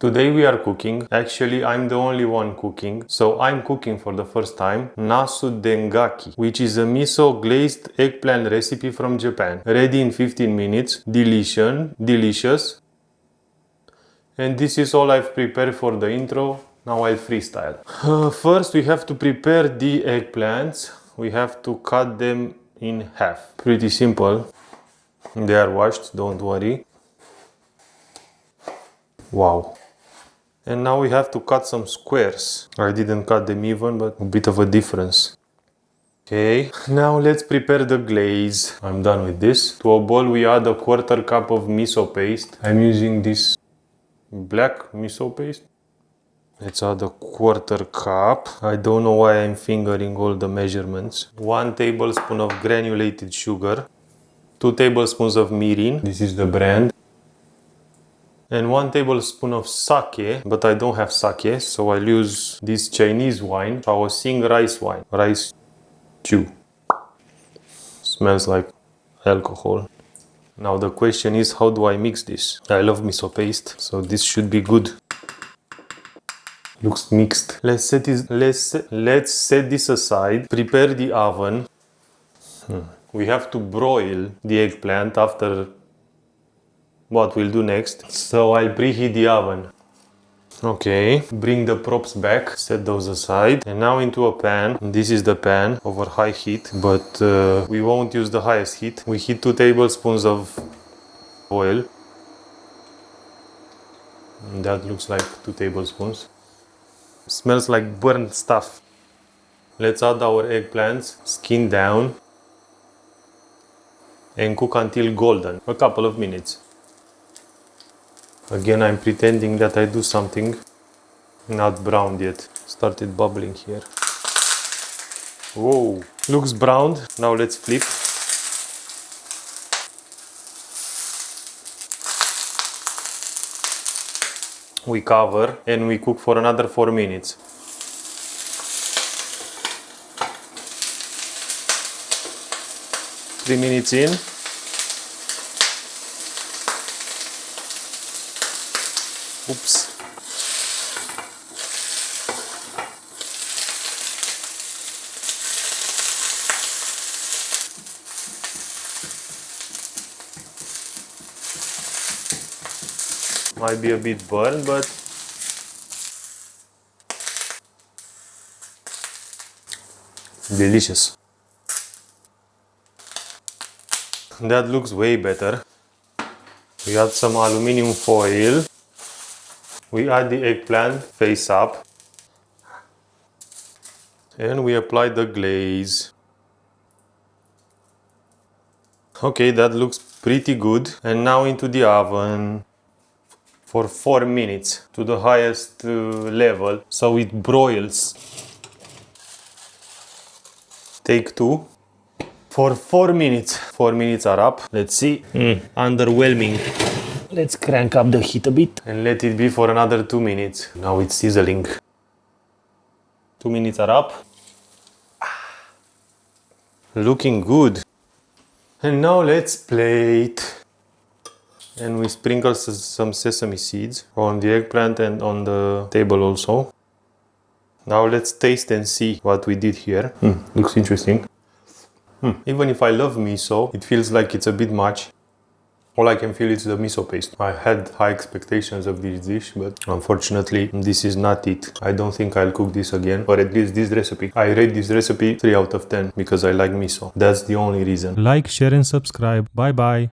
Today we are cooking. Actually, I'm the only one cooking, so I'm cooking for the first time Nasu dengaku, which is a miso glazed eggplant recipe from Japan. Ready in 15 minutes. Delicious. And this is all I've prepared for the intro. Now I'll freestyle. First, we have to prepare the eggplants. We have to cut them in half. Pretty simple. They are washed, don't worry. Wow. And now we have to cut some squares. I didn't cut them even, but a bit of a difference. Okay, now let's prepare the glaze. I'm done with this. To a bowl we add a 1/4 cup of miso paste. I'm using this black miso paste. Let's add a 1/4 cup. I don't know why I'm fingering all the measurements. 1 tablespoon of granulated sugar. 2 tablespoons of mirin. This is the brand. And 1 tablespoon of sake, but I don't have sake, so I'll use this Chinese wine, Shaoxing rice wine, rice stew. Smells like alcohol. Now the question is, how do I mix this? I love miso paste, so this should be good. Looks mixed. Let's set this aside. Prepare the oven. We have to broil the eggplant after what we'll do next. So I'll preheat the oven. Okay, bring the props back, set those aside. And now into a pan. This is the pan over high heat, but we won't use the highest heat. We heat 2 tablespoons of oil. And that looks like 2 tablespoons. Smells like burnt stuff. Let's add our eggplants, skin down, and cook until golden, a couple of minutes. Again, I'm pretending that I do something. Not browned yet. Started bubbling here. Whoa, looks browned. Now let's flip. We cover and we cook for another 4 minutes. Three minutes in. Oops. Might be a bit burned, but delicious. That looks way better. We add some aluminum foil. We add the eggplant face up. And we apply the glaze. Okay, that looks pretty good. And now into the oven for 4 minutes to the highest level, so it broils. Take 2. For 4 minutes. 4 minutes are up. Let's see. Underwhelming. Let's crank up the heat a bit and let it be for another 2 minutes. Now it's sizzling. 2 minutes are up. Looking good. And now let's plate. And we sprinkle some sesame seeds on the eggplant and on the table also. Now let's taste and see what we did here. Looks interesting. Even if I love miso, it feels like it's a bit much. All I can feel is the miso paste. I had high expectations of this dish, but unfortunately this is not it. I don't think I'll cook this again, or at least this recipe. I rate this recipe 3 out of 10 because I like miso. That's the only reason. Like, share and subscribe. Bye bye.